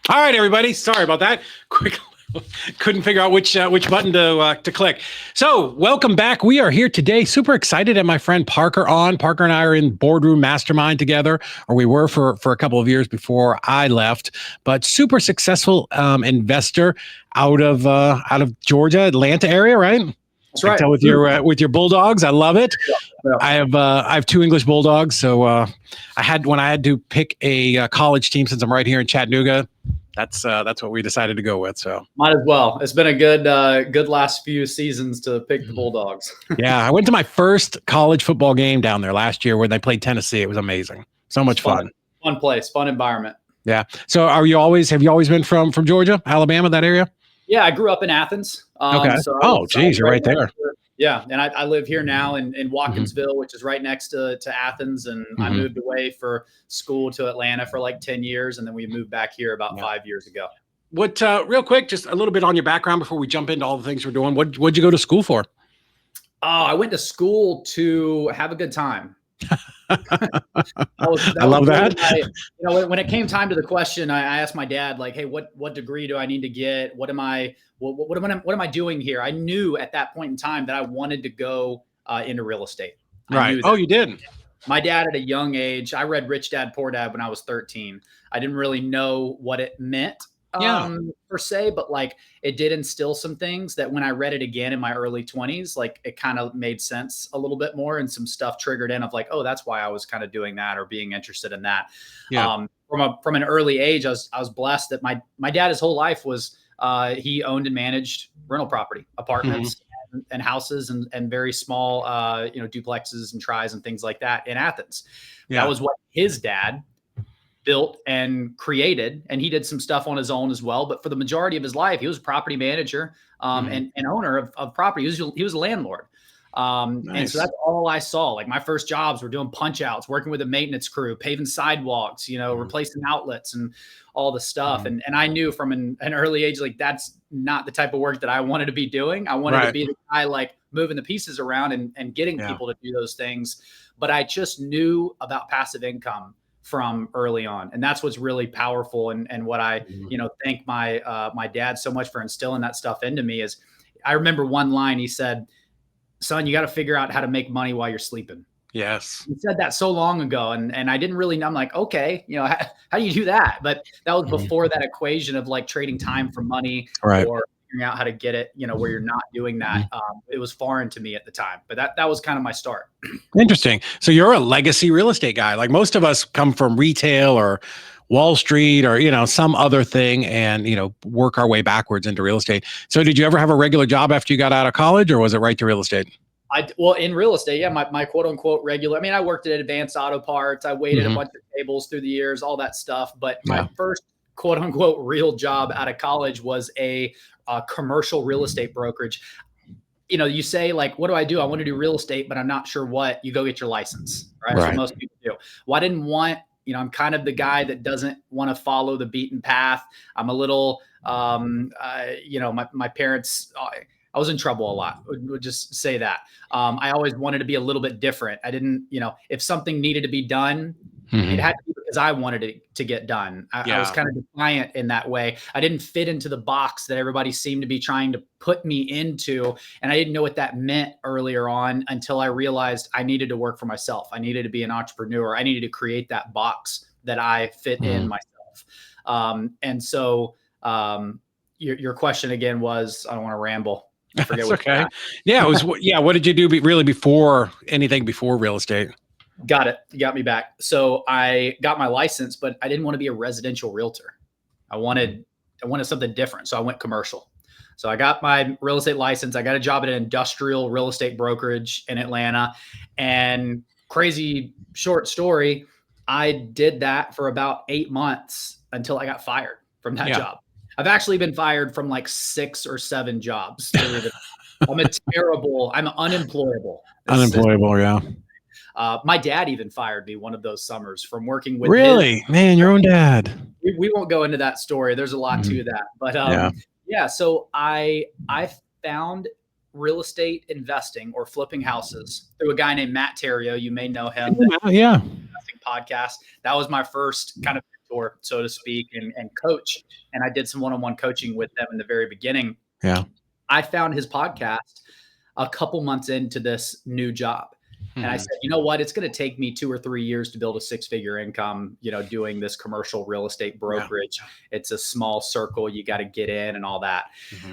All right, everybody. Sorry about that. Quick, couldn't figure out which button to click. So, welcome back. We are here today. Super excited to have my friend Parker on. Parker and I are in Boardroom Mastermind together, or we were for a couple of years before I left. But super successful investor out of Georgia, Atlanta area, right? That's right. With your Bulldogs, I love it. Yeah. I have two English Bulldogs, so when I had to pick a college team, since I'm right here in Chattanooga, that's what we decided to go with. So might as well. It's been a good last few seasons to pick the Bulldogs. Yeah, I went to my first college football game down there last year when they played Tennessee. It was amazing, so much fun. Fun place, fun environment. Yeah. So have you always been from Georgia, Alabama, that area? Yeah, I grew up in Athens. Okay. Geez, you're right there. Yeah, and I live here now in Watkinsville, which is right next to Athens. And I moved away for school to Atlanta for like 10 years, and then we moved back here about 5 years ago. What? Real quick, just a little bit on your background before we jump into all the things we're doing. What'd you go to school for? I went to school to have a good time. I love that. When it came time to the question, I asked my dad, like, "Hey, what degree do I need to get? What am I doing here?" I knew at that point in time that I wanted to go into real estate. Right. Oh, you did. My dad at a young age, I read Rich Dad Poor Dad when I was 13. I didn't really know what it meant per se, but like it did instill some things that when I read it again in my early 20s, like it kind of made sense a little bit more, and some stuff triggered in of like, oh, that's why I was kind of doing that or being interested in that. Yeah. From an early age, I was blessed that my dad his whole life was he owned and managed rental property, apartments and houses and very small duplexes and tries and things like that in Athens. Yeah. That was what his dad built and created, and he did some stuff on his own as well. But for the majority of his life, he was a property manager and owner of property. He was a landlord. Nice. And so that's all I saw. Like my first jobs were doing punch outs, working with a maintenance crew, paving sidewalks, replacing outlets and all the stuff. And I knew from an early age, like that's not the type of work that I wanted to be doing. I wanted to be the guy like moving the pieces around and getting people to do those things. But I just knew about passive income from early on. And that's what's really powerful. And what I, thank my dad so much for instilling that stuff into me is I remember one line he said, "Son, you got to figure out how to make money while you're sleeping." Yes. He said that so long ago. And I didn't really know. I'm like, okay, how do you do that? But that was before that equation of like trading time for money or figuring out how to get it, where you're not doing that. It was foreign to me at the time, but that was kind of my start. Interesting. So you're a legacy real estate guy. Like most of us come from retail or Wall Street or, some other thing and, work our way backwards into real estate. So did you ever have a regular job after you got out of college, or was it right to real estate? Well, in real estate, yeah, my quote unquote regular. I mean, I worked at Advanced Auto Parts. I waited a bunch of tables through the years, all that stuff. But my first quote unquote real job out of college was a commercial real estate brokerage. You say like, what do? I want to do real estate, but I'm not sure what. You go get your license, right? So most people do. Well, I didn't want, I'm kind of the guy that doesn't want to follow the beaten path. I'm a little, my parents, I was in trouble a lot. Would just say that. I always wanted to be a little bit different. I didn't, if something needed to be done, it had to be because I wanted it to get done. I was kind of defiant in that way. I didn't fit into the box that everybody seemed to be trying to put me into. And I didn't know what that meant earlier on until I realized I needed to work for myself. I needed to be an entrepreneur. I needed to create that box that I fit in myself. And so your question again was, I don't want to ramble. I forget what. Okay. Yeah. It was. Yeah. What did you do really before anything before real estate? Got it. You got me back. So I got my license, but I didn't want to be a residential realtor. I wanted something different. So I went commercial. So I got my real estate license. I got a job at an industrial real estate brokerage in Atlanta, and crazy short story, I did that for about 8 months until I got fired from that job. I've actually been fired from like 6 or 7 jobs. I'm unemployable. Unemployable. Yeah. My dad even fired me one of those summers from working with. Really? Man, your own dad. We won't go into that story. There's a lot to that, but so I found real estate investing or flipping houses through a guy named Matt Terrio. You may know him. Yeah. Podcast. That was my first kind of mentor. mentor, so to speak, and coach. And I did some one-on-one coaching with them in the very beginning. Yeah. I found his podcast a couple months into this new job. And I said, you know what? It's going to take me 2 or 3 years to build a 6-figure income, doing this commercial real estate brokerage. It's a small circle. You got to get in and all that.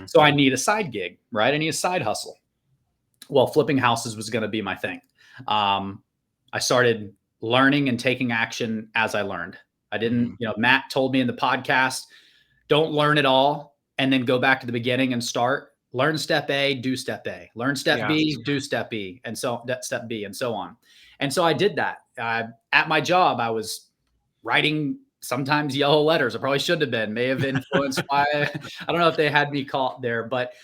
So I need a side gig, right? I need a side hustle. Well, flipping houses was going to be my thing. I started learning and taking action as I learned. I didn't, Matt told me in the podcast, don't learn it all and then go back to the beginning and start. Learn step A, do step A. Learn step B, do step B, and so step B, and so on. And so I did that. At my job, I was writing sometimes yellow letters. I probably shouldn't have been. May have influenced why. I don't know if they had me caught there, but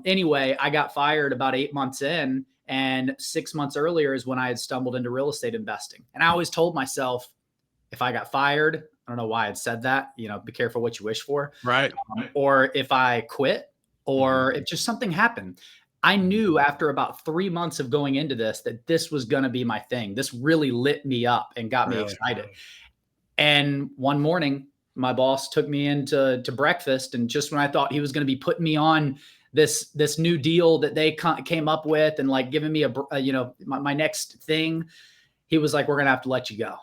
anyway, I got fired about 8 months in, and 6 months earlier is when I had stumbled into real estate investing. And I always told myself, if I got fired, I don't know why I'd said that. Be careful what you wish for. Right. Or if I quit, or if just something happened, I knew after about 3 months of going into this, that this was going to be my thing. This really lit me up and got me excited. And one morning, my boss took me into breakfast. And just when I thought he was going to be putting me on this new deal that they came up with and like giving me my next thing, he was like, we're going to have to let you go.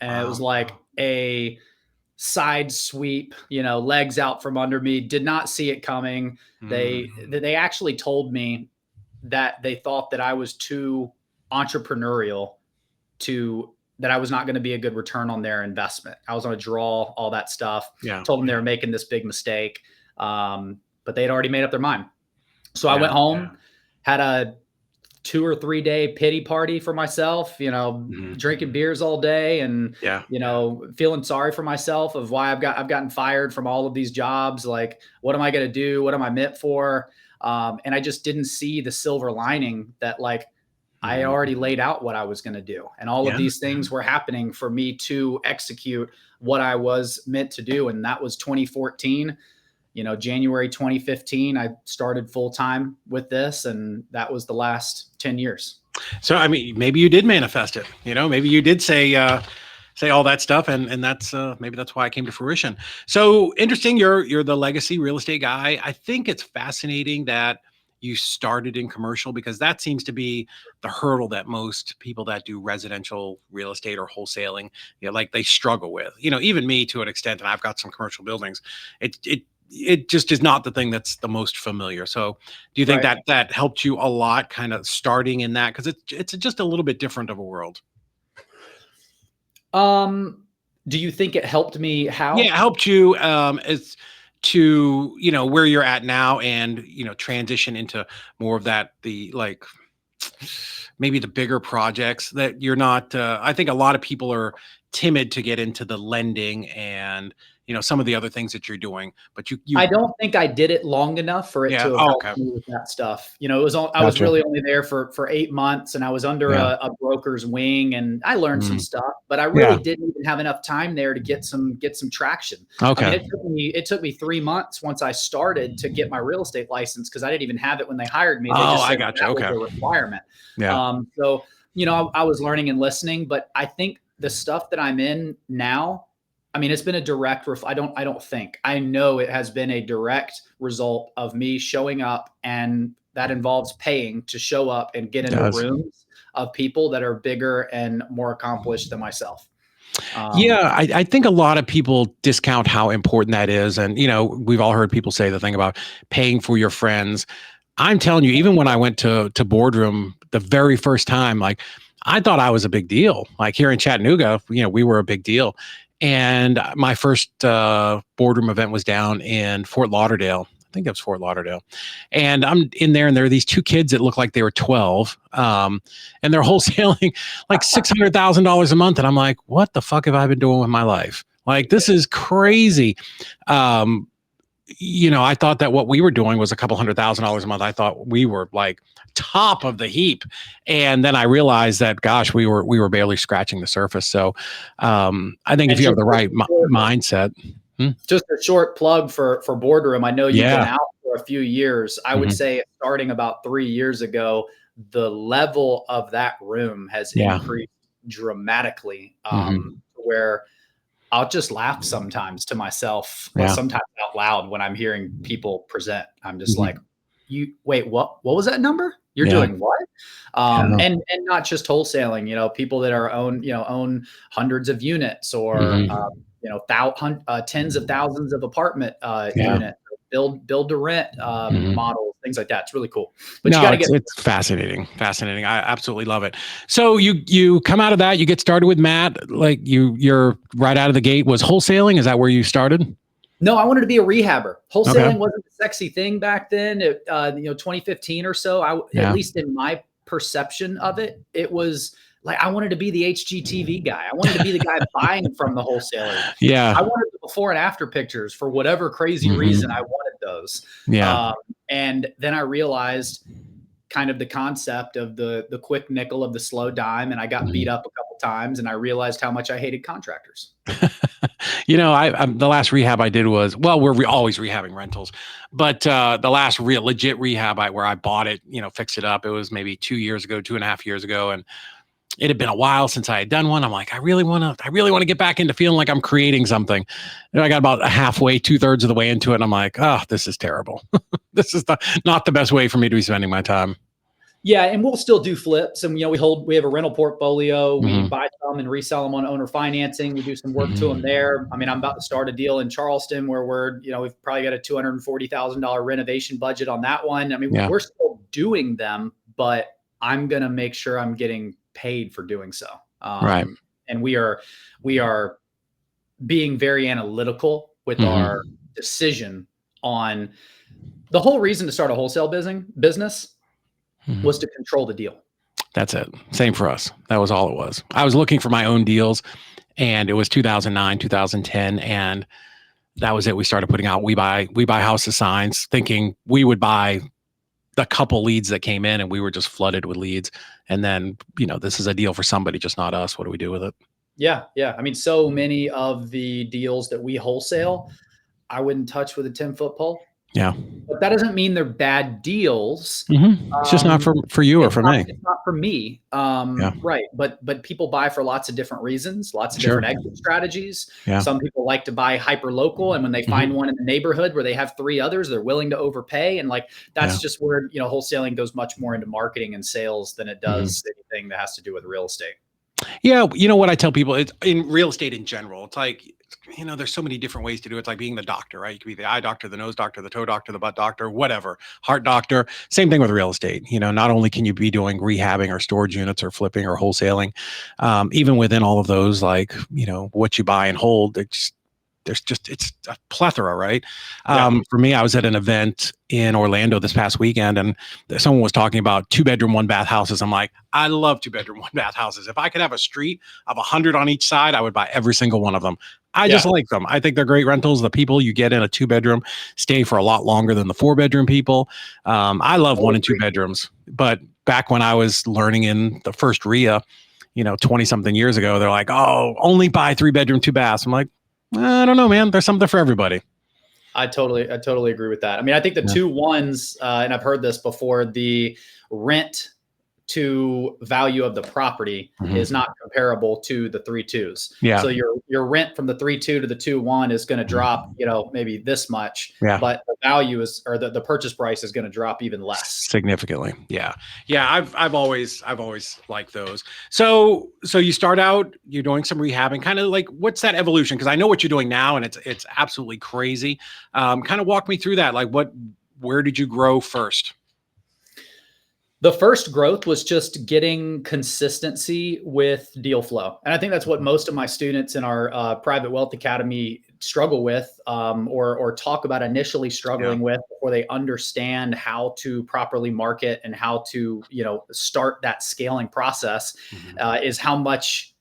And it was like a side sweep, legs out from under me. Did not see it coming. They actually told me that they thought that I was too entrepreneurial that I was not going to be a good return on their investment. I was going to draw all that stuff. Told them they were making this big mistake. But they had already made up their mind. So I went home, had a 2 or 3 day pity party for myself, drinking beers all day and, feeling sorry for myself of why I've gotten fired from all of these jobs. Like, what am I going to do? What am I meant for? And I just didn't see the silver lining that I had already laid out what I was going to do. And all of these things were happening for me to execute what I was meant to do. And that was 2014. January 2015, I started full time with this, and that was the last 10 years. So, I mean, maybe you did manifest it, maybe you did say all that stuff, and that's maybe that's why it came to fruition. So interesting. You're the legacy real estate guy. I think it's fascinating that you started in commercial, because that seems to be the hurdle that most people that do residential real estate or wholesaling, they struggle with, even me to an extent, and I've got some commercial buildings. It just is not the thing that's the most familiar. So do you think that helped you a lot, kind of starting in that? Because it's just a little bit different of a world. Do you think it helped me? How? Yeah, it helped you as to, where you're at now, and, transition into more of that, maybe the bigger projects that you're not, I think a lot of people are timid to get into the lending and, some of the other things that you're doing, but you I don't think I did it long enough for it to have helped me with that stuff. I was really only there for 8 months, and I was under a broker's wing, and I learned some stuff, but I really didn't even have enough time there to get some traction. Okay. I mean, it took me 3 months once I started to get my real estate license, because I didn't even have it when they hired me. They just said I got you. that was a requirement. So, I was learning and listening, but I think the stuff that I'm in now, I mean, it's been a direct, I know it has been a direct result of me showing up, and that involves paying to show up and get into rooms of people that are bigger and more accomplished than myself. I think a lot of people discount how important that is. And, we've all heard people say the thing about paying for your friends. I'm telling you, even when I went to boardroom the very first time, I thought I was a big deal. Like here in Chattanooga, we were a big deal. And my first boardroom event was down in Fort Lauderdale. I think that was Fort Lauderdale. And I'm in there, and there are these 2 kids that look like they were 12. And they're wholesaling like $600,000 a month. And I'm like, what the fuck have I been doing with my life? This is crazy. I thought that what we were doing was a couple $100,000 a month. I thought we were top of the heap. And then I realized that, gosh, we were barely scratching the surface. So I think if you have the right mindset. Just a short plug for boardroom. I know you've been out for a few years. I would say starting about 3 years ago, the level of that room has increased dramatically, where I'll just laugh sometimes to myself, well, Yeah. sometimes out loud when I'm hearing people present. I'm just Mhm. like, you wait, what was that number? You're Yeah. doing what? Yeah. And not just wholesaling, people that are own hundreds of units or, Mhm. tens of thousands of apartment Yeah. units, build to rent Mhm. models, things like that. It's really cool. But you No, got to get it's fascinating. Fascinating. I absolutely love it. So you come out of that, you get started with Matt, like you're right out of the gate was wholesaling. Is that where you started? No, I wanted to be a rehabber. Okay. Wholesaling wasn't a sexy thing back then. 2015 or so. At Yeah. least in my perception of it, it was like I wanted to be the HGTV guy. I wanted to be the guy buying from the wholesaler. Yeah. I wanted the before and after pictures for whatever crazy reason. I Mhm. wanted those. Yeah. Um, and then I realized kind of the concept of the quick nickel of the slow dime, and I got beat Mhm. up a couple times, and I realized how much I hated contractors. The last rehab I did was, well, we're always rehabbing rentals, but the last real legit rehab where I bought it, fixed it up. It was maybe 2 years ago, 2.5 years ago, and it had been a while since I had done one. I'm like, I really want to get back into feeling like I'm creating something. And I got about halfway, 2/3 of the way into it, and I'm like, oh, this is terrible. This is not the best way for me to be spending my time. Yeah, and we'll still do flips, and we have a rental portfolio. We Hmm. buy some and resell them on owner financing. We do some work to them Hmm. there. I mean, I'm about to start a deal in Charleston where we've probably got a $240,000 renovation budget on that one. I mean, Yeah. we're still doing them, but I'm gonna make sure I'm getting paid for doing so. Right. And we are being very analytical with our Hmm. decision on the whole reason to start a wholesale business was Hmm. to control the deal. That's it. Same for us. That was all it was. I was looking for my own deals, and it was 2009, 2010, and that was it. We started putting out we buy houses signs, thinking we would buy the couple leads that came in, and we were just flooded with leads. And then, this is a deal for somebody, just not us. What do we do with it? Yeah, yeah. I mean, so many of the deals that we wholesale, I wouldn't touch with a 10-foot pole. Yeah. But that doesn't mean they're bad deals. It's just not Um, for you or it's for not me. it's not for me. Yeah. Right. But people buy for lots of different reasons, lots of Sure. different exit strategies. Yeah. Some people like to buy hyper local, and when they find Hmm. one in the neighborhood where they have three others, they're willing to overpay. And like Yeah. that's just where wholesaling goes much more into marketing and sales than it Hmm. does anything that has to do with real estate. Yeah, what I tell people, it's in real estate in general. It's like, there's so many different ways to do it. It's like being the doctor, right? You could be the eye doctor, the nose doctor, the toe doctor, the butt doctor, whatever, heart doctor. Same thing with real estate. Not only can you be doing rehabbing or storage units or flipping or wholesaling, even within all of those, like, what you buy and hold, it's a plethora, right? Yeah. For me, I was at an event in Orlando this past weekend, and someone was talking about 2-bedroom, 1-bath houses. I'm like, I love 2-bedroom, 1-bath houses. If I could have a street of 100 on each side, I would buy every single one of them. I just Yeah. like them. I think they're great rentals. The people you get in a 2-bedroom stay for a lot longer than the 4-bedroom people. I love 1 and 2 bedrooms, but back when I was learning in the first RIA, 20 something years ago, they're like, oh, only buy 3-bedroom, 2 baths. I'm like, I don't know, man. There's something for everybody. I totally agree with that. I mean, I think the Yeah. 2 1s, and I've heard this before, the rent to value of the property is Mhm. not comparable to the 3 2s. Yeah. So your rent from the 3 2 to the 2 1 is going to drop, Mhm. maybe this much, Yeah. but the value is, or the purchase price is going to drop even less. Significantly. Yeah. Yeah. I've always liked those. So you start out, you're doing some rehabbing, kind of like, what's that evolution? Cause I know what you're doing now, and it's absolutely crazy. Kind of walk me through that. Like where did you grow first? The first growth was just getting consistency with deal flow. And I think that's what most of my students in our private wealth academy struggle with, or talk about initially Yeah. struggling with before they understand how to properly market and how to, start that scaling process, Mhm. is how much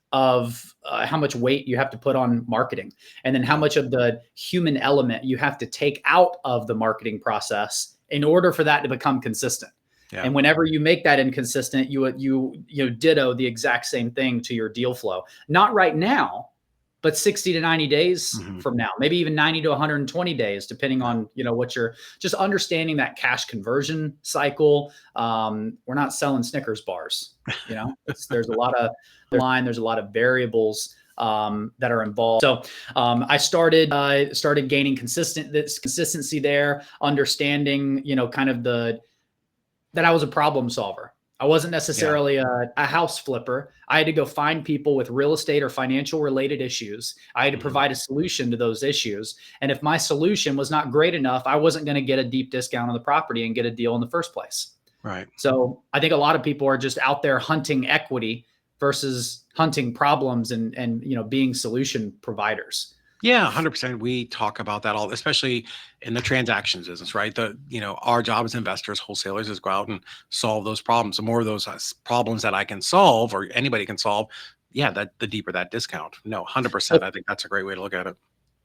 weight you have to put on marketing, and then how much of the human element you have to take out of the marketing process in order for that to become consistent. Yeah. And whenever you make that inconsistent, you ditto the exact same thing to your deal flow. Not right now, but 60 to 90 days Mhm. from now, maybe even 90 to 120 days, depending on what you're just understanding that cash conversion cycle. We're not selling Snickers bars. There's a lot of line, there's a lot of variables. that are involved. So I started gaining consistency there, understanding, kind of that I was a problem solver. I wasn't necessarily a house flipper. I had to go find people with real estate or financial related issues. I had to provide a solution to those issues. And if my solution was not great enough, I wasn't going to get a deep discount on the property and get a deal in the first place. Right. So I think a lot of people are just out there hunting equity versus hunting problems and being solution providers. Yeah, 100%. We talk about that all, especially in the transactions business, right? Our job as investors, wholesalers, is go out and solve those problems. The more of those problems that I can solve, or anybody can solve, the deeper that discount. No, 100%. I think that's a great way to look at it.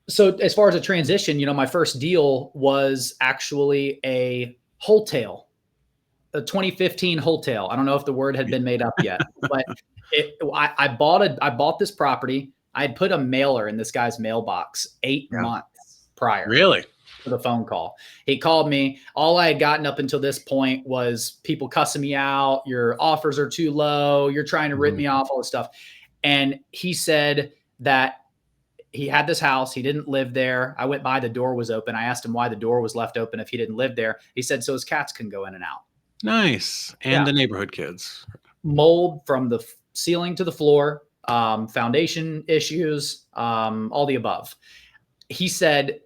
So as far as a transition, my first deal was actually a Wholesale, a 2015 Wholesale. I don't know if the word had been made up yet, but I bought this property. I had put a mailer in this guy's mailbox 8 months prior. Really? For the phone call. He called me. All I had gotten up until this point was people cussing me out. Your offers are too low. You're trying to rip me off, all this stuff. And he said that he had this house. He didn't live there. I went by, the door was open. I asked him why the door was left open if he didn't live there. He said, so his cats can go in and out. Nice. And the neighborhood kids. Mold from the ceiling to the floor. Foundation issues, all the above. He said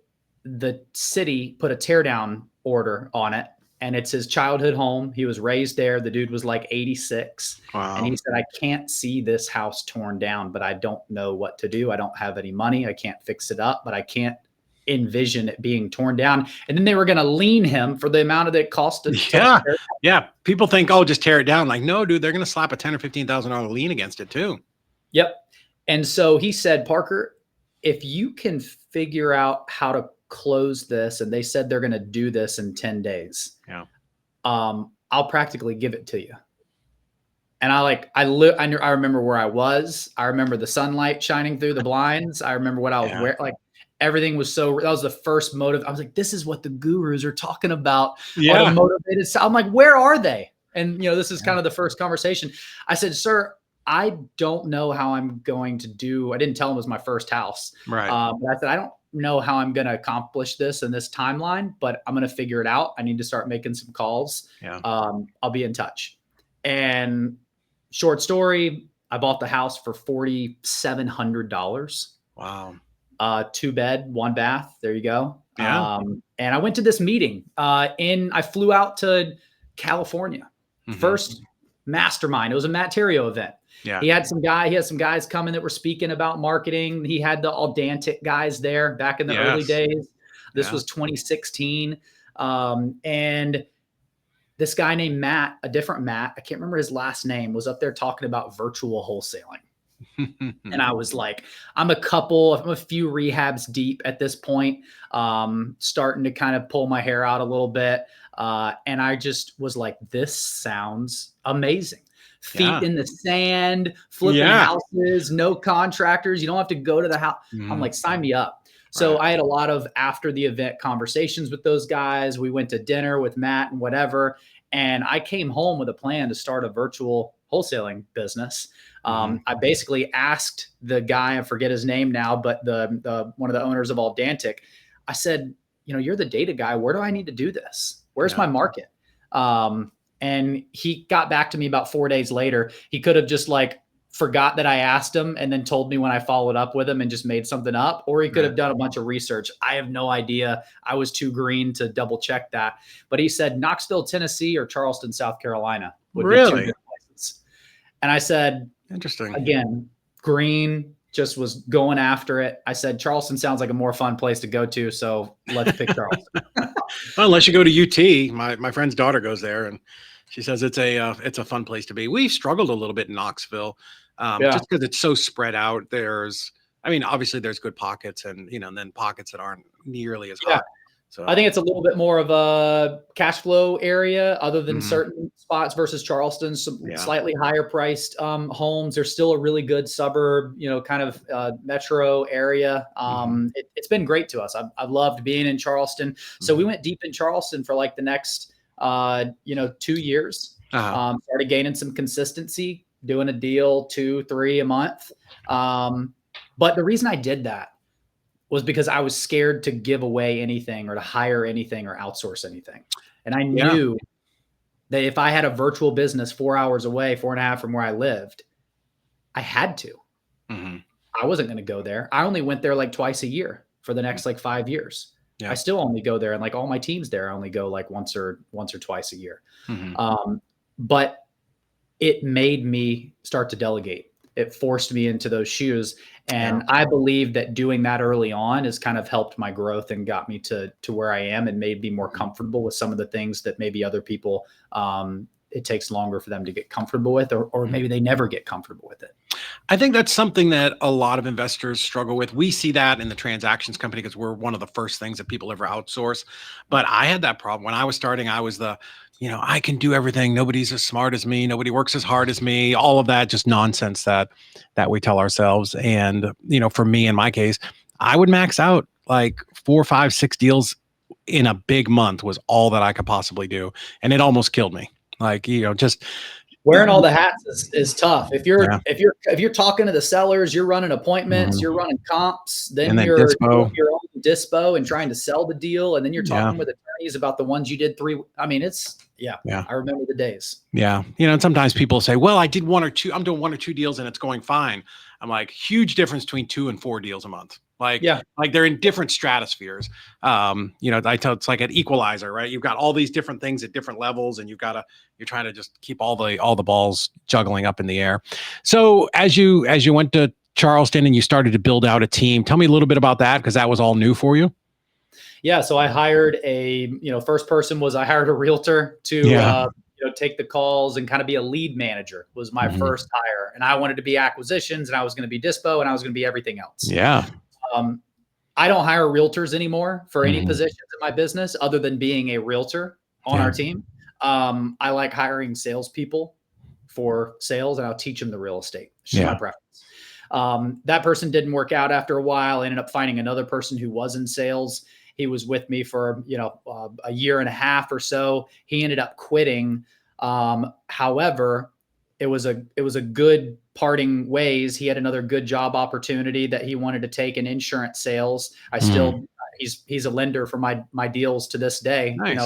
the city put a tear down order on it, and it's his childhood home. He was raised there. The dude was like 86. Wow. And he said, I can't see this house torn down, but I don't know what to do. I don't have any money. I can't fix it up, but I can't envision it being torn down. And then they were going to lien him for the amount that it cost to Yeah. People think, oh, just tear it down. Like, no, dude, they're going to slap a $10,000 or $15,000 lien against it too. Yep. And so he said, Parker, if you can figure out how to close this, and they said they're going to do this in 10 days, I'll practically give it to you. And I remember where I was. I remember the sunlight shining through the blinds. I remember what I was wearing. Like, everything was that was the first motive. I was like, this is what the gurus are talking about. Yeah. Motivated. So I'm like, where are they? And, this is kind of the first conversation. I said, sir, I don't know how I'm going to do. I didn't tell him it was my first house. Right. But I said, I don't know how I'm going to accomplish this in this timeline, but I'm going to figure it out. I need to start making some calls. Yeah. I'll be in touch. And short story, I bought the house for $4,700. Wow. 2 bed, 1 bath. There you go. Yeah. And I went to this meeting I flew out to California. First mastermind. It was a Matt Terrio event. Yeah. He had some guys coming that were speaking about marketing. He had the Audantic guys there back in the early days. This was 2016. And this guy named Matt, a different Matt, I can't remember his last name, was up there talking about virtual wholesaling. And I was like, I'm a few rehabs deep at this point, starting to kind of pull my hair out a little bit. And I just was like, this sounds amazing. Feet in the sand, flipping houses, no contractors. You don't have to go to the house. I'm like, sign me up. So I had a lot of after the event conversations with those guys. We went to dinner with Matt and whatever. And I came home with a plan to start a virtual wholesaling business. I basically asked the guy, I forget his name now, but the one of the owners of Audantic, I said, you're the data guy. Where do I need to do this? Where's my market? And he got back to me about 4 days later. He could have just forgot that I asked him and then told me when I followed up with him and just made something up, or he could have done a bunch of research. I have no idea. I was too green to double check that, but he said Knoxville, Tennessee or Charleston, South Carolina would be 2 good places. And I said, interesting. Again, green, just was going after it. I said, Charleston sounds like a more fun place to go to. So let's pick Charleston. Well, unless you go to UT, my friend's daughter goes there and she says it's a fun place to be. We've struggled a little bit in Knoxville, just because it's so spread out. Obviously there's good pockets and then pockets that aren't nearly as hot. So I think it's a little bit more of a cash flow area other than certain spots versus Charleston, some slightly higher priced homes. There's still a really good suburb, kind of metro area. It's been great to us. I've loved being in Charleston. So we went deep in Charleston for the next 2 years. Started gaining some consistency, doing a deal 2-3 a month. But the reason I did that was because I was scared to give away anything or to hire anything or outsource anything. And I knew that if I had a virtual business 4 hours away, 4.5 from where I lived, I had to. I wasn't going to go there. I only went there like twice a year for the next like 5 years. I still only go there, and like all my teams there, I only go like once or twice a year. But it made me start to delegate. It forced me into those shoes. And I believe that doing that early on has kind of helped my growth and got me to where I am and made me more comfortable with some of the things that maybe other people, it takes longer for them to get comfortable with, or maybe they never get comfortable with it. I think that's something that a lot of investors struggle with. We see that in the transactions company because we're one of the first things that people ever outsource. But I had that problem when I was starting. I was I can do everything. Nobody's as smart as me. Nobody works as hard as me. All of that just nonsense that we tell ourselves. And, for me, in my case, I would max out like 4, 5, 6 deals in a big month was all that I could possibly do. And it almost killed me. Like, just wearing all the hats is tough. If you're talking to the sellers, you're running appointments, you're running comps, then you're doing your own dispo and trying to sell the deal, and then you're talking with attorneys about the ones you did 3. I mean, I remember the days. Yeah, and sometimes people say, "Well, I did 1 or 2. I'm doing 1 or 2 deals, and it's going fine." I'm like, huge difference between 2 and 4 deals a month. Like they're in different stratospheres. I tell it's like an equalizer, right? You've got all these different things at different levels, and you're trying to just keep all the balls juggling up in the air. So as you went to Charleston and you started to build out a team, tell me a little bit about that, because that was all new for you. Yeah. So I hired first person was I hired a realtor to take the calls and kind of be a lead manager was my first hire. And I wanted to be acquisitions, and I was going to be dispo, and I was going to be everything else. Yeah. I don't hire realtors anymore for any positions in my business other than being a realtor on our team. I like hiring salespeople for sales, and I'll teach them the real estate. It's just my preference. That person didn't work out after a while. I ended up finding another person who was in sales. He was with me for, a year and a half or so. He ended up quitting. However, it was a good parting ways. He had another good job opportunity that he wanted to take in insurance sales. I still, he's a lender for my deals to this day, nice.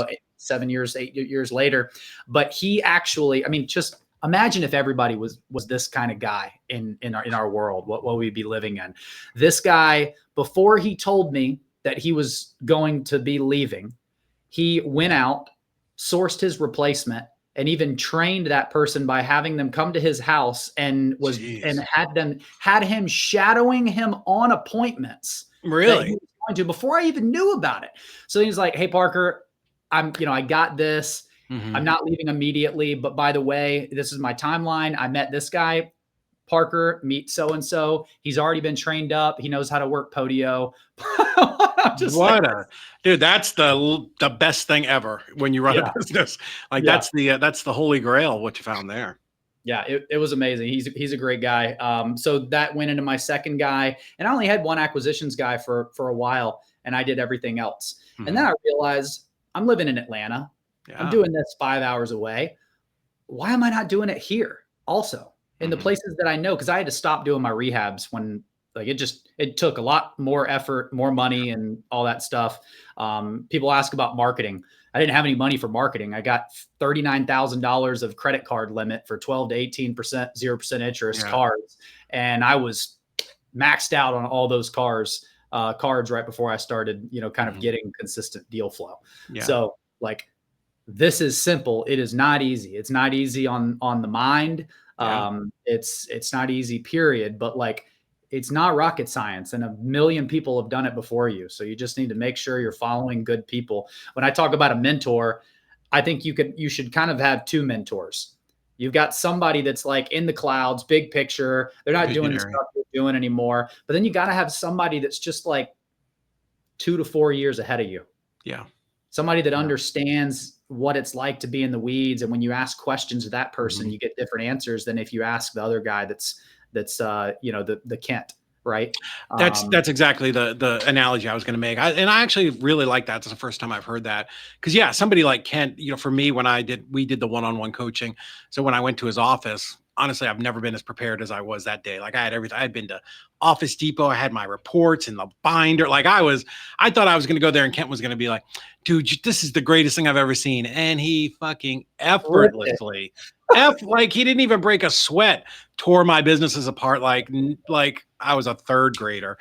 8 years later. But he actually, just imagine if everybody was this kind of guy in our world, what we'd be living in. This guy, before he told me that he was going to be leaving, he went out, sourced his replacement, and even trained that person by having them come to his house and had him shadowing him on appointments. Really? That he was going to before I even knew about it. So he's like, "Hey, Parker, I got this. I'm not leaving immediately, but by the way, this is my timeline. I met this guy. Parker, meet so-and-so. He's already been trained up. He knows how to work Podio." Dude, that's the best thing ever when you run a business. Like that's the holy grail, what you found there. Yeah, it was amazing. He's a great guy. So that went into my second guy, and I only had one acquisitions guy for a while, and I did everything else. And then I realized I'm living in Atlanta. I'm doing this 5 hours away. Why am I not doing it here also? In the places that I know, because I had to stop doing my rehabs when it took a lot more effort, more money, and all that stuff. People ask about marketing. I didn't have any money for marketing. I got $39,000 of credit card limit for 12 to 18%, 0% interest cards. And I was maxed out on all those cards right before I started, kind of getting consistent deal flow. Yeah. So this is simple. It is not easy. It's not easy on the mind. It's not easy, period. But it's not rocket science, and a million people have done it before you. So you just need to make sure you're following good people. When I talk about a mentor, I think you should kind of have 2 mentors. You've got somebody that's in the clouds, big picture. They're not doing the stuff you're doing anymore. But then you got to have somebody that's just 2 to 4 years ahead of you. Yeah. Somebody that understands what it's like to be in the weeds. And when you ask questions of that person, you get different answers than if you ask the other guy that's the Kent, right? That's exactly the analogy I was going to make. I actually really like that. It's the first time I've heard that. Cause somebody like Kent, for me, when we did the one-on-one coaching. So when I went to his office, honestly, I've never been as prepared as I was that day. Like I had everything. I had been to Office Depot. I had my reports and the binder. Like I thought I was going to go there and Kent was going to be like, dude, this is the greatest thing I've ever seen. And he fucking effortlessly, like he didn't even break a sweat, tore my businesses apart. Like I was a third grader.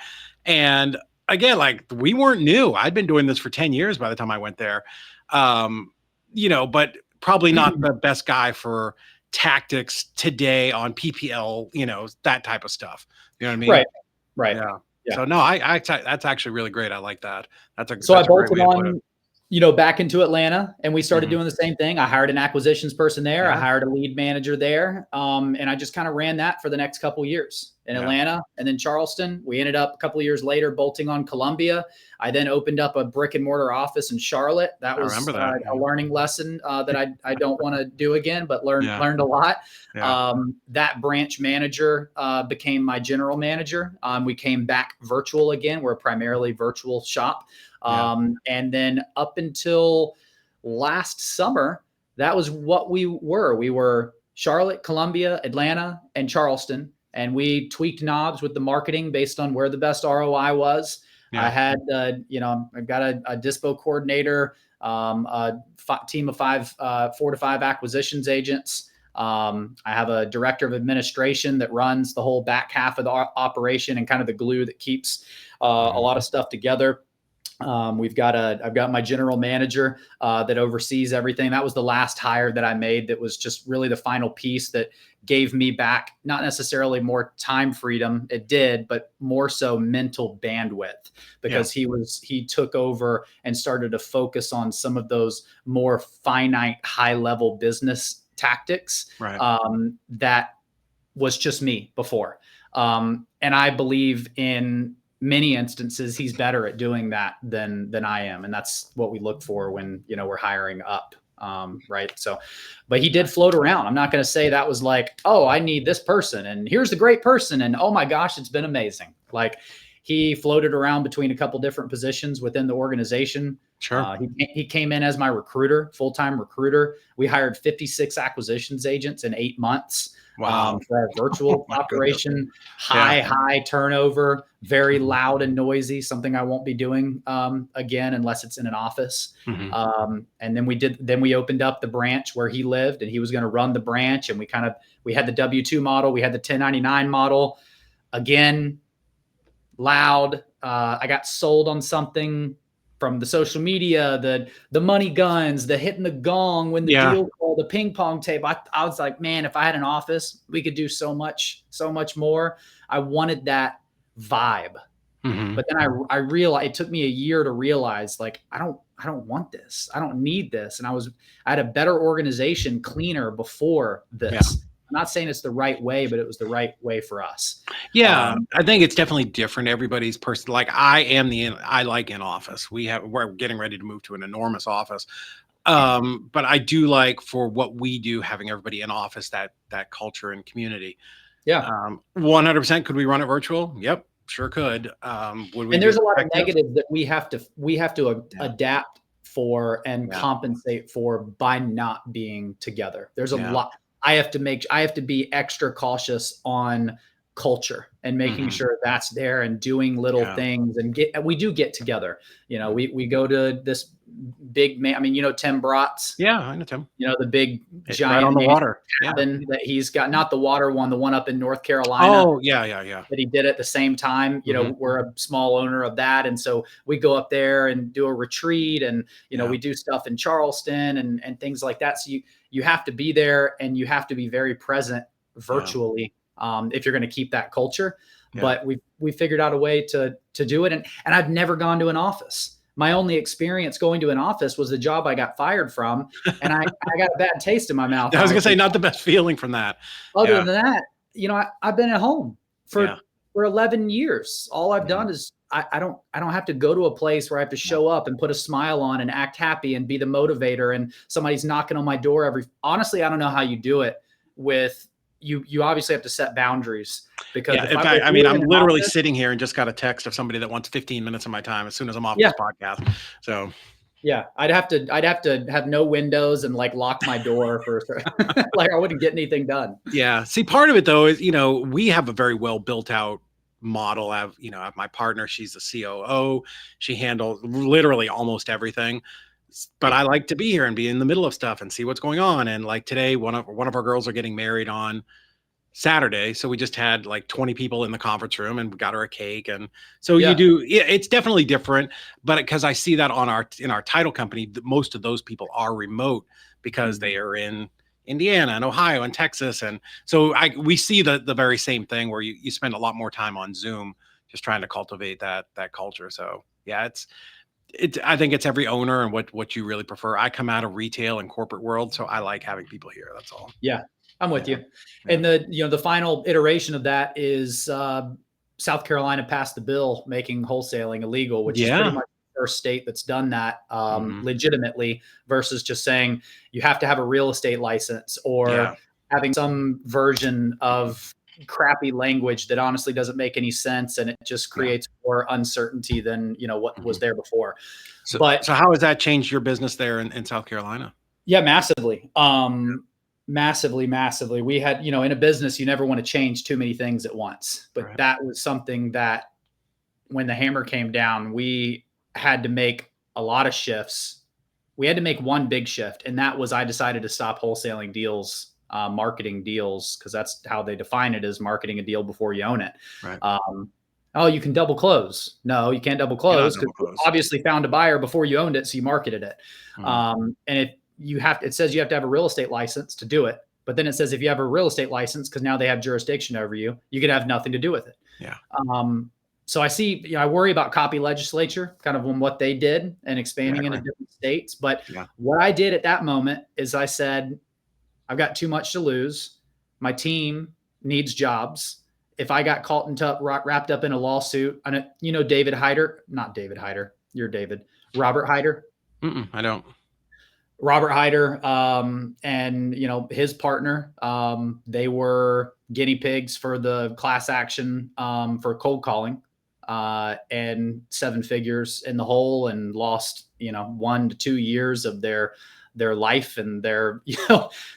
And again, like we weren't new. I'd been doing this for 10 years by the time I went there. But probably not the best guy for tactics today on PPL, that type of stuff. You know what I mean? Right. Yeah. So no, I that's actually really great. I like that. So I bolted on, back into Atlanta, and we started doing the same thing. I hired an acquisitions person there. I hired a lead manager there. And I just kind of ran that for the next couple of years in Atlanta and then Charleston. We ended up a couple of years later bolting on Columbia. I then opened up a brick and mortar office in Charlotte. That was a learning lesson that I don't want to do again, but learned a lot. Yeah. That branch manager became my general manager. We came back virtual again. We're a primarily virtual shop. And then up until last summer, that was what we were. We were Charlotte, Columbia, Atlanta, and Charleston. And we tweaked knobs with the marketing based on where the best ROI was. Yeah. I had, I've got a dispo coordinator, a team of 4 to 5 acquisitions agents. I have a director of administration that runs the whole back half of the operation and kind of the glue that keeps a lot of stuff together. I've got my general manager that oversees everything. That was the last hire that I made. That was just really the final piece that gave me back, not necessarily more time freedom. It did, but more so mental bandwidth, because he took over and started to focus on some of those more finite, high level business tactics. Right. That was just me before. And I believe in many instances, he's better at doing that than I am. And that's what we look for when, we're hiring up. Right. So, but he did float around. I'm not going to say that was like, oh, I need this person and here's the great person. And oh my gosh, it's been amazing. Like he floated around between a couple different positions within the organization. Sure. He came in as my recruiter, full-time recruiter. We hired 56 acquisitions agents in 8 months. Wow. For our virtual operation. Goodness. High turnover, very loud and noisy, something I won't be doing again unless it's in an office. Mm-hmm. And then we opened up the branch where he lived, and he was going to run the branch. And we had the W-2 model. We had the 1099 model. Again, loud. I got sold on something from the social media, the money guns, the hitting the gong when the deal call, the ping pong tape. I was like, man, if I had an office, we could do so much more. I wanted that vibe. Mm-hmm. But then I realized, it took me a year to realize, like, I don't want this. I don't need this. And I had a better organization, cleaner before this. Yeah. I'm not saying it's the right way, but it was the right way for us. Yeah, I think it's definitely different. Everybody's person. Like I like in office. We're getting ready to move to an enormous office. But I do like, for what we do, having everybody in office, that culture and community. Yeah. 100%. Could we run it virtual? Yep, sure could. And there's a lot of negatives that we have to adapt for and compensate for by not being together. There's a lot. I have to be extra cautious on culture and making sure that's there and doing little things, and we do get together. We go to this big man. I mean, Tim Bratz. Yeah, I know Tim. The big giant right on the water cabin that he's got, not the water one, the one up in North Carolina. Oh, yeah. That he did at the same time. We're a small owner of that. And so we go up there and do a retreat, and, we do stuff in Charleston and things like that. So you have to be there, and you have to be very present virtually if you're going to keep that culture. Yeah. But we figured out a way to do it. And I've never gone to an office. My only experience going to an office was the job I got fired from, and I got a bad taste in my mouth. I was going to say, not the best feeling from that. Other than that, I've been at home for 11 years. All I've done is I don't have to go to a place where I have to show up and put a smile on and act happy and be the motivator, and somebody's knocking on my door honestly, I don't know how you do it with you obviously have to set boundaries, because I'm literally sitting here and just got a text of somebody that wants 15 minutes of my time as soon as I'm off this podcast. So Yeah, I'd have to have no windows and like lock my door for like I wouldn't get anything done. Yeah. See, part of it though is, we have a very well built out model. I have my partner, she's the COO. She handles literally almost everything. But I like to be here and be in the middle of stuff and see what's going on. And like today, one of our girls are getting married on Saturday. So we just had like 20 people in the conference room and we got her a cake. And so Yeah. it's definitely different, but because I see that in our title company, most of those people are remote because they are in Indiana and Ohio and Texas. And so we see the very same thing where you spend a lot more time on Zoom, just trying to cultivate that culture. So yeah, I think it's every owner and what you really prefer. I come out of retail and corporate world, so I like having people here. That's all. Yeah, I'm with Yeah. you. And the final iteration of that is South Carolina passed the bill making wholesaling illegal, which is pretty much the first state that's done that legitimately, versus just saying you have to have a real estate license or having some version of crappy language that honestly doesn't make any sense, and it just creates more uncertainty than what was there before. So how has that changed your business there in South Carolina? Yeah, massively. Massively. We had, in a business, you never want to change too many things at once. But that was something that when the hammer came down, we had to make a lot of shifts. We had to make one big shift. And that was, I decided to stop wholesaling deals, marketing deals, because that's how they define it, as marketing a deal before you own it. Right. Oh, you can double close. No, you can't double close because you obviously found a buyer before you owned it. So you marketed it. And if it says you have to have a real estate license to do it. But then it says if you have a real estate license, because now they have jurisdiction over you, you could have nothing to do with it. Yeah. So I see, I worry about copy legislature, kind of on what they did and expanding into different states. But what I did at that moment is I said, I've got too much to lose. My team needs jobs. If I got wrapped up in a lawsuit, and David Hyder, not David Hyder, you're David, Robert Hyder. I don't. Robert Hyder and his partner, they were guinea pigs for the class action for cold calling, and 7 figures in the hole, and lost 1 to 2 years of their life, and their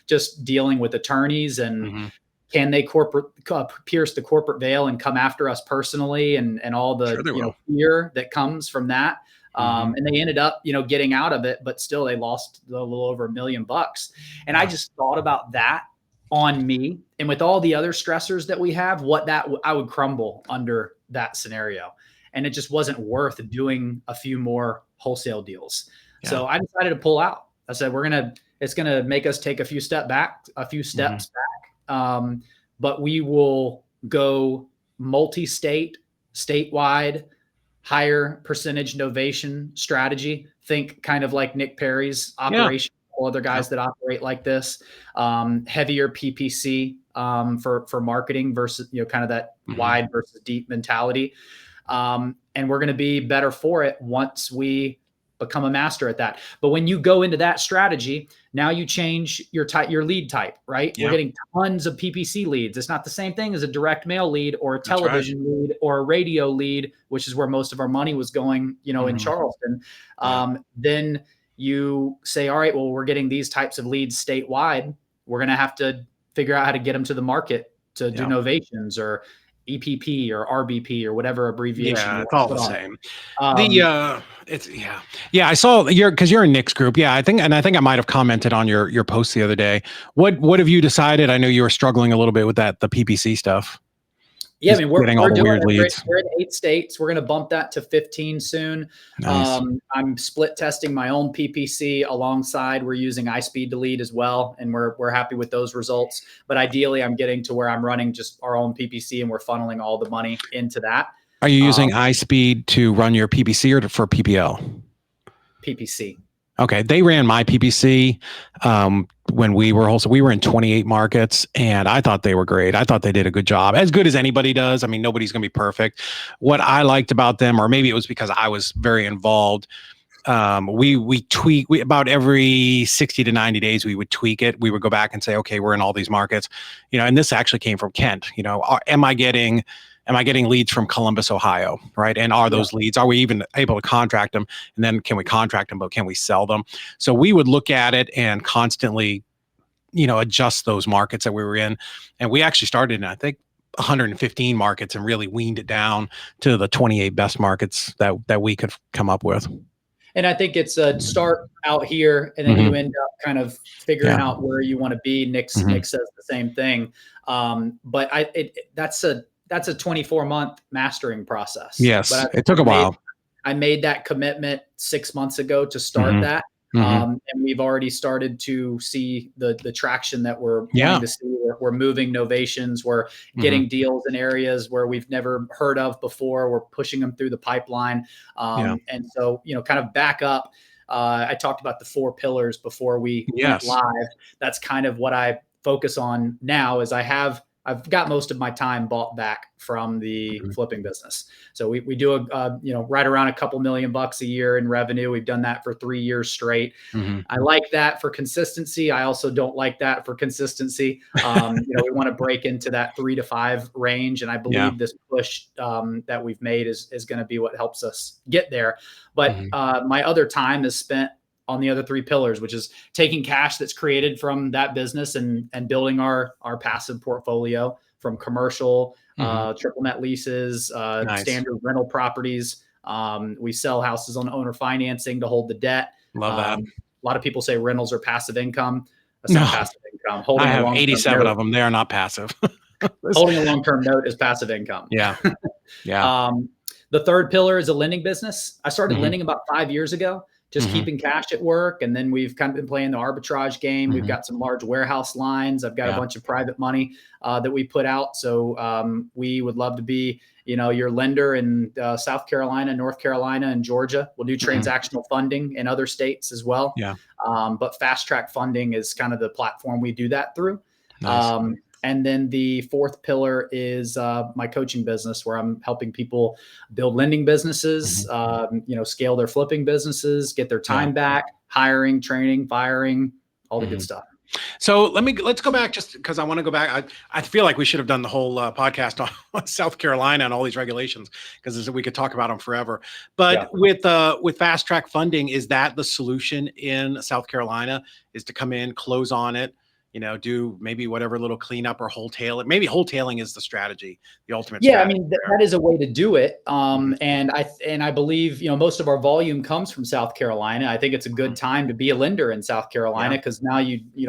just dealing with attorneys and can they pierce the corporate veil and come after us personally, and all the fear that comes from that. And they ended up, getting out of it, but still they lost a little over $1 million. And I just thought about that on me, and with all the other stressors that we have, I would crumble under that scenario. And it just wasn't worth doing a few more wholesale deals. Yeah. So I decided to pull out. I said, it's going to make us take a few steps back, but we will go multi-state, statewide, higher percentage novation strategy. Think kind of like Nick Perry's operation, all other guys that operate like this, heavier PPC for marketing versus, kind of that wide versus deep mentality. And we're going to be better for it once we become a master at that. But when you go into that strategy, now you change your lead type, right? We're getting tons of PPC leads. It's not the same thing as a direct mail lead or a television lead or a radio lead, which is where most of our money was going, in Charleston. Then you say, all right, well, we're getting these types of leads statewide. We're going to have to figure out how to get them to the market to do novations or EPP or RBP or whatever abbreviation. Yeah, it's all the same. I saw because you're in Nick's group. Yeah, I think I might have commented on your post the other day. What have you decided? I know you were struggling a little bit with the PPC stuff. Yeah, I mean, we're all the doing weird leads. We're in 8 states. We're going to bump that to 15 soon. Nice. I'm split testing my own PPC alongside. We're using iSpeed to lead as well, and we're happy with those results. But ideally, I'm getting to where I'm running just our own PPC, and we're funneling all the money into that. Are you using iSpeed to run your PPC or for PPL? PPC. Okay, they ran my PPC when we were wholesale. We were in 28 markets, and I thought they were great. I thought they did a good job, as good as anybody does. I mean, nobody's going to be perfect. What I liked about them, or maybe it was because I was very involved, we tweak about every 60 to 90 days. We would tweak it. We would go back and say, okay, we're in all these markets, and this actually came from Kent. Am I getting am I getting leads from Columbus, Ohio, right? And are those leads, are we even able to contract them? And then can we contract them, but can we sell them? So we would look at it and constantly, adjust those markets that we were in. And we actually started in, I think, 115 markets and really weaned it down to the 28 best markets that we could come up with. And I think it's a start out here, and then you end up kind of figuring out where you want to be. Nick says the same thing. But that's a 24-month mastering process. Yes, but it took a while. I made that commitment 6 months ago to start that. And we've already started to see the traction that we're wanting to see. We're moving novations. We're getting deals in areas where we've never heard of before. We're pushing them through the pipeline. And so, kind of back up. I talked about the 4 pillars before we went live. That's kind of what I focus on now. Is I've got most of my time bought back from the flipping business. So we do right around a couple $1 million a year in revenue. We've done that for 3 years straight. I like that for consistency. I also don't like that for consistency. We want to break into that 3 to 5 range. And I believe this push that we've made is going to be what helps us get there. But my other time is spent on the other 3 pillars, which is taking cash that's created from that business and building our passive portfolio from commercial, triple net leases, standard rental properties. We sell houses on owner financing to hold the debt. Love that. A lot of people say rentals are passive income. That's not passive income. I have 87 of them. They are not passive. Holding a long-term note is passive income. Yeah. The third pillar is a lending business. I started lending about 5 years ago. Just keeping cash at work. And then we've kind of been playing the arbitrage game. We've got some large warehouse lines. I've got a bunch of private money that we put out. So we would love to be, your lender in South Carolina, North Carolina, and Georgia. We'll do transactional funding in other states as well. But FastTrack Funding is kind of the platform we do that through. Nice. And then the 4th pillar is my coaching business, where I'm helping people build lending businesses, scale their flipping businesses, get their time back, hiring, training, firing, all the good stuff. So let's go back, just because I want to go back. I feel like we should have done the whole podcast on South Carolina and all these regulations, because we could talk about them forever. But with FastTrack Funding, is that the solution in South Carolina, is to come in, close on it, do maybe whatever little cleanup or wholesale it? Maybe wholesaling is the strategy, the ultimate strategy. I mean, that is a way to do it. And I believe, most of our volume comes from South Carolina. I think it's a good time to be a lender in South Carolina, because now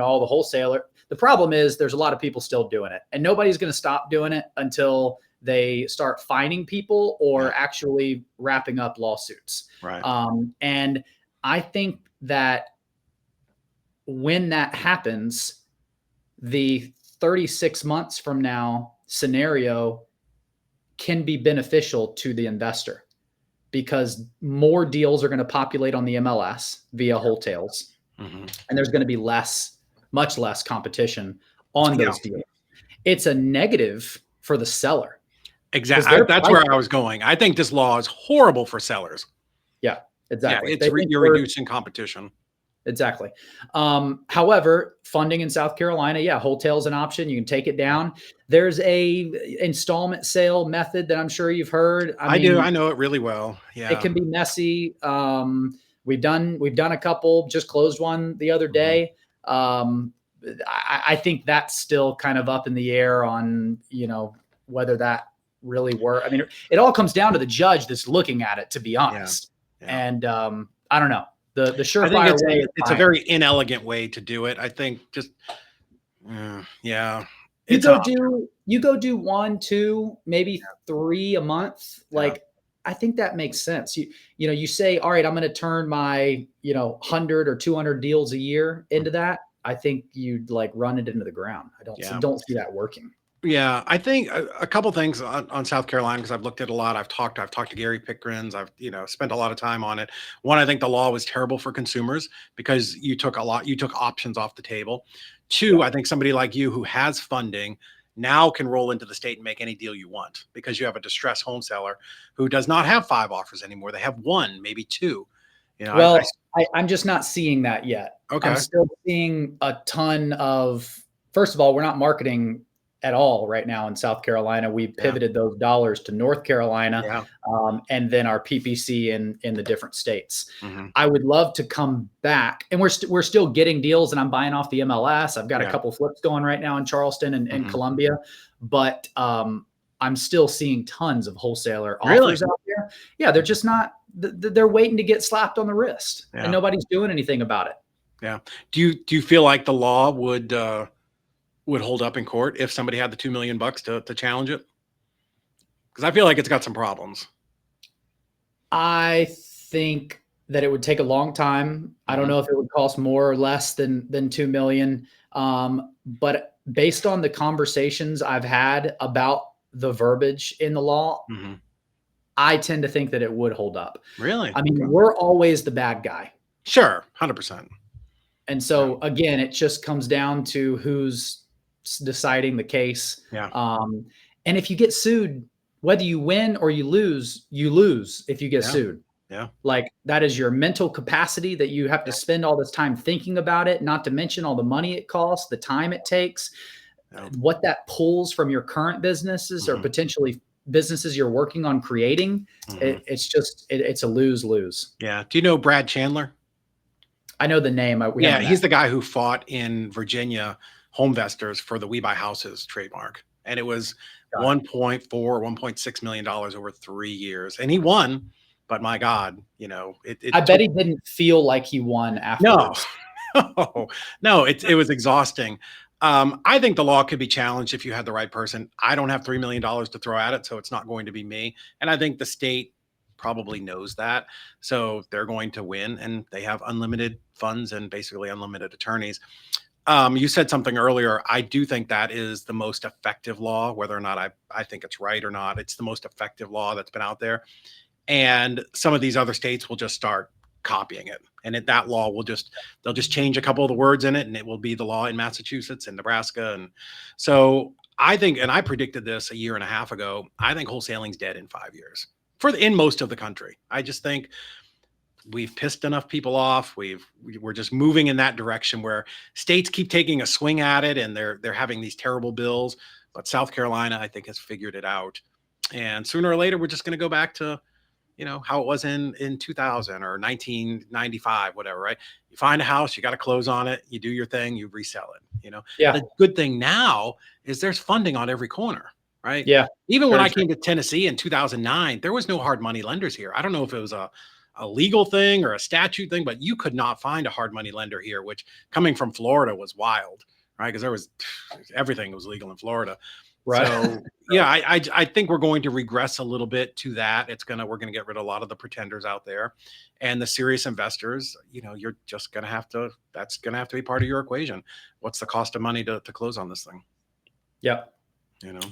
all the wholesaler. The problem is there's a lot of people still doing it, and nobody's going to stop doing it until they start fining people or actually wrapping up lawsuits. Right. And I think that when that happens, the 36 months from now scenario can be beneficial to the investor, because more deals are going to populate on the MLS via wholesales, and there's going to be much less competition on those deals. It's a negative for the seller. Exactly. That's where I was going. I think this law is horrible for sellers. Yeah, exactly. Yeah, you're reducing competition. Exactly. However, funding in South Carolina, wholesale is an option. You can take it down. There's a installment sale method that I'm sure you've heard. I do. I know it really well. Yeah. It can be messy. We've done a couple, just closed one the other day. I think that's still kind of up in the air on, whether that really works. I mean, it all comes down to the judge that's looking at it, to be honest. And I don't know. The surefire way. It's a very inelegant way to do it. I think just, You go do 1, 2, maybe 3 a month. I think that makes sense. You say, all right, I'm going to turn my, 100 or 200 deals a year into that. I think you'd run it into the ground. I don't see that working. Yeah, I think a couple things on South Carolina, because I've looked at a lot. I've talked to Gary Pickrins. I've spent a lot of time on it. One, I think the law was terrible for consumers, because you took options off the table. 2, I think somebody like you who has funding now can roll into the state and make any deal you want, because you have a distressed wholesaler who does not have 5 offers anymore. They have 1, maybe 2. I'm just not seeing that yet. Okay. I'm still seeing a ton of. First of all, we're not marketing at all right now in South Carolina. We pivoted those dollars to North Carolina, and then our PPC in the different states. I would love to come back, and we're still getting deals, and I'm buying off the MLS. I've got a couple flips going right now in Charleston and Columbia, but I'm still seeing tons of wholesaler offers out there. Yeah, they're just not. They're waiting to get slapped on the wrist, and nobody's doing anything about it. Yeah. Do you feel like the law would hold up in court if somebody had the $2 million to challenge it? Because I feel like it's got some problems. I think that it would take a long time. I don't know if it would cost more or less than 2 million. But based on the conversations I've had about the verbiage in the law, I tend to think that it would hold up. Really? I mean, we're always the bad guy. Sure. 100%. And so again, it just comes down to who's deciding the case. And if you get sued, whether you win or you lose if you get sued. Like, that is your mental capacity that you have to spend all this time thinking about it, not to mention all the money it costs, the time it takes, what that pulls from your current businesses or potentially businesses you're working on creating. It's a lose-lose. Yeah. Do you know Brad Chandler? I know the name. He's the guy who fought in Virginia Homevestors for the We Buy Houses trademark. And it was $1.4, $1.6 million over 3 years. And he won, but my God, I bet he didn't feel like he won afterwards. No, it was exhausting. I think the law could be challenged if you had the right person. I don't have $3 million to throw at it, so it's not going to be me. And I think the state probably knows that. So they're going to win, and they have unlimited funds and basically unlimited attorneys. You said something earlier. I do think that is the most effective law, whether or not I think it's right or not. It's the most effective law that's been out there. And some of these other states will just start copying it. And that law they'll just change a couple of the words in it, and it will be the law in Massachusetts and Nebraska. And so I think, and I predicted this a year and a half ago, I think wholesaling's dead in 5 years in most of the country. I just think we've pissed enough people off. We're just moving in that direction where states keep taking a swing at it, and they're having these terrible bills. But South Carolina, I think, has figured it out. And sooner or later, we're just going to go back to, how it was in 2000 or 1995, whatever, right? You find a house, you got to close on it, you do your thing, you resell it, The good thing now is there's funding on every corner, right? Yeah. Even when I came to Tennessee in 2009, there was no hard money lenders here. I don't know if it was a legal thing or a statute thing, but you could not find a hard money lender here, which, coming from Florida, was wild, right? Because everything was legal in Florida. Right. So I think we're going to regress a little bit to that. We're going to get rid of a lot of the pretenders out there, and the serious investors, you're just going to have to, that's going to have to be part of your equation. What's the cost of money to close on this thing? Yep.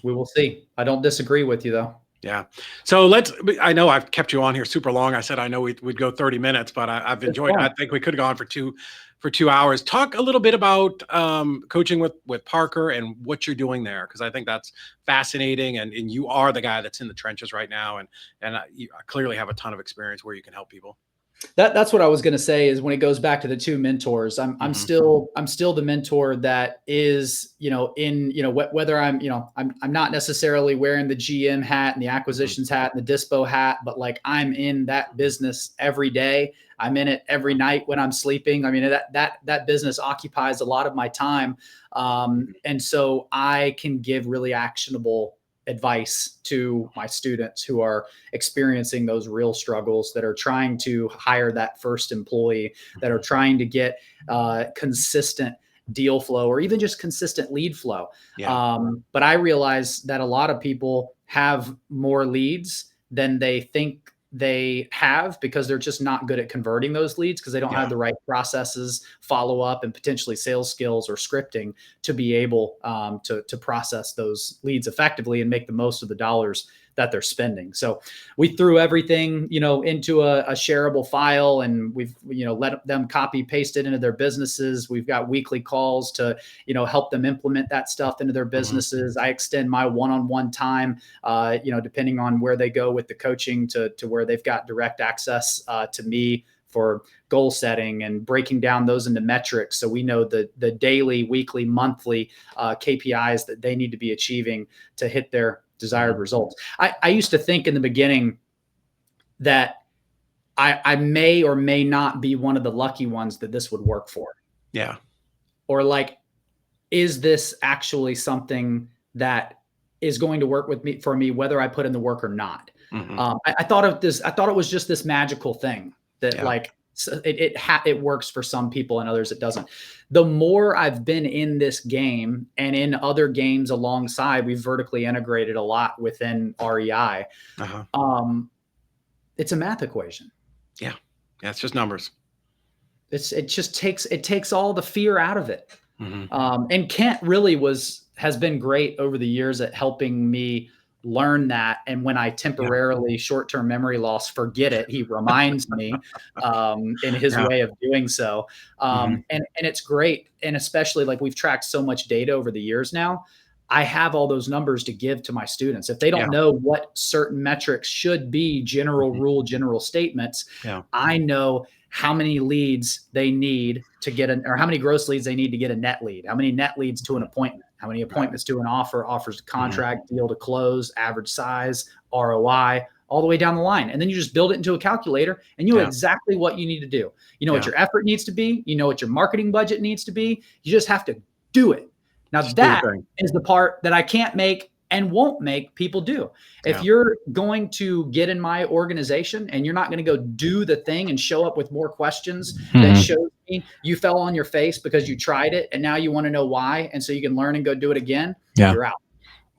We will see. I don't disagree with you though. Yeah. So I know I've kept you on here super long. I said, I know we'd go 30 minutes, but I've enjoyed it. I think we could have gone for 2 hours. Talk a little bit about coaching with Parker and what you're doing there, because I think that's fascinating. And you are the guy that's in the trenches right now. And you clearly have a ton of experience where you can help people. That's what I was going to say, is when it goes back to the two mentors, I'm still the mentor that is, whether I'm not necessarily wearing the GM hat and the acquisitions hat and the dispo hat, but like, I'm in that business every day. I'm in it every night when I'm sleeping. I mean, that business occupies a lot of my time. And so I can give really actionable advice to my students who are experiencing those real struggles, that are trying to hire that first employee, that are trying to get consistent deal flow, or even just consistent lead flow. But I realize that a lot of people have more leads than they think they have, because they're just not good at converting those leads, because they don't have the right processes, follow up, and potentially sales skills or scripting to be able to process those leads effectively and make the most of the dollars that they're spending. So we threw everything, into a shareable file, and we've, let them copy paste it into their businesses. We've got weekly calls to, help them implement that stuff into their businesses. I extend my one-on-one time, depending on where they go with the coaching, to where they've got direct access to me for goal setting and breaking down those into metrics. So we know the daily, weekly, monthly KPIs that they need to be achieving to hit their desired results. I used to think in the beginning that I may or may not be one of the lucky ones that this would work for. Yeah. Or like, is this actually something that is going to work with me for me, whether I put in the work or not? I thought it was just this magical thing that like it works for some people and others it doesn't. The more I've been in this game and in other games alongside, we've vertically integrated a lot within REI. It's a math equation. Yeah. It's just numbers. It takes all the fear out of it. And Kent really has been great over the years at helping me learn that. And when I temporarily short-term memory loss, forget it, he reminds me in his way of doing so. And it's great. And especially like we've tracked so much data over the years now, I have all those numbers to give to my students. If they don't know what certain metrics should be, general rule, general statements, I know how many leads they need to get or how many gross leads they need to get a net lead, how many net leads to an appointment, how many appointments to an offer, offers to contract, deal to close, average size, ROI, all the way down the line. And then you just build it into a calculator and you know exactly what you need to do. You know what your effort needs to be. You know what your marketing budget needs to be. You just have to do it. Now that is the part that I can't make and won't make people do. If you're going to get in my organization and you're not going to go do the thing and show up with more questions that shows me you fell on your face because you tried it and now you want to know why, and so you can learn and go do it again, you're out.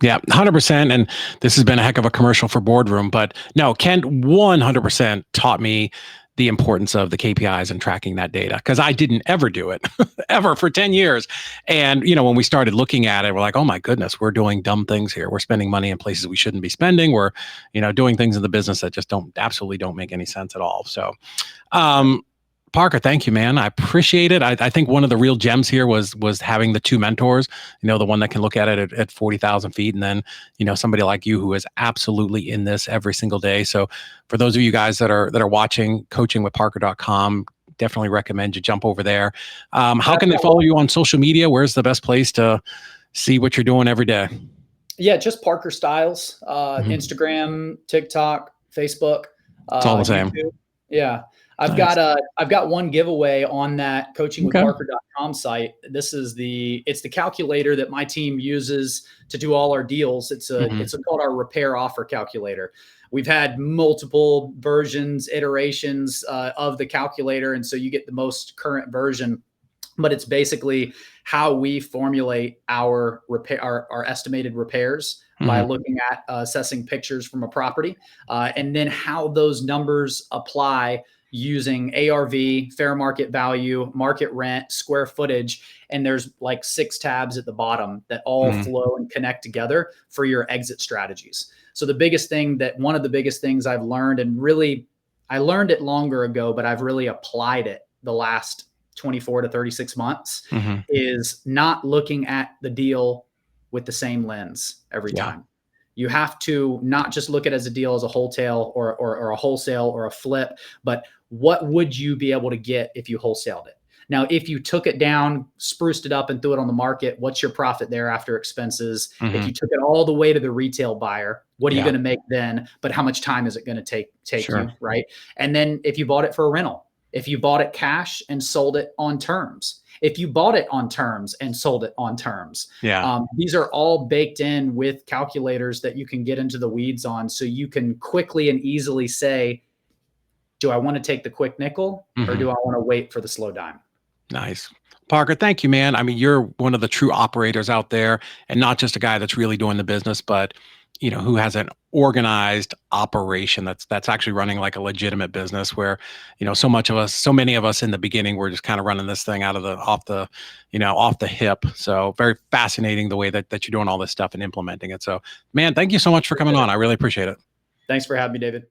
Yeah, 100%. And this has been a heck of a commercial for Boardroom, but no, Kent 100% taught me the importance of the KPIs and tracking that data, because I didn't ever do it ever for 10 years. And, when we started looking at it, we're like, oh my goodness, we're doing dumb things here. We're spending money in places we shouldn't be spending. We're, doing things in the business that just absolutely don't make any sense at all. So, Parker, thank you, man. I appreciate it. I think one of the real gems here was having the two mentors, the one that can look at it at 40,000 feet, and then, somebody like you who is absolutely in this every single day. So for those of you guys that are watching, coachingwithparker.com, definitely recommend you jump over there. How can they follow you on social media? Where's the best place to see what you're doing every day? Yeah, just Parker Styles, Instagram, TikTok, Facebook. It's all the same. YouTube. Yeah. I've got one giveaway on that coachingwithparker.com site. It's the calculator that my team uses to do all our deals. It's called our repair offer calculator. We've had multiple versions, iterations of the calculator, and so you get the most current version. But it's basically how we formulate our estimated repairs by looking at assessing pictures from a property, and then how those numbers apply using ARV, fair market value, market rent, square footage. And there's like 6 tabs at the bottom that all flow and connect together for your exit strategies. So one of the biggest things I've learned, and really, I learned it longer ago, but I've really applied it the last 24 to 36 months, is not looking at the deal with the same lens every time. You have to not just look at it as a deal as a wholesale or a wholesale or a flip, but what would you be able to get if you wholesaled it? Now, if you took it down, spruced it up and threw it on the market, what's your profit there after expenses? If you took it all the way to the retail buyer, what are you going to make then? But how much time is it going to take you, right? And then if you bought it for a rental, if you bought it cash and sold it on terms, if you bought it on terms and sold it on terms. These are all baked in with calculators that you can get into the weeds on, so you can quickly and easily say, do I want to take the quick nickel or do I want to wait for the slow dime? Nice. Parker, thank you, man. I mean, you're one of the true operators out there, and not just a guy that's really doing the business, but who has an organized operation that's actually running like a legitimate business, where, so many of us in the beginning, we're just kind of running this thing off the hip. So very fascinating the way that you're doing all this stuff and implementing it. So, man, thank you so much for coming on. I really appreciate it. Thanks for having me, David.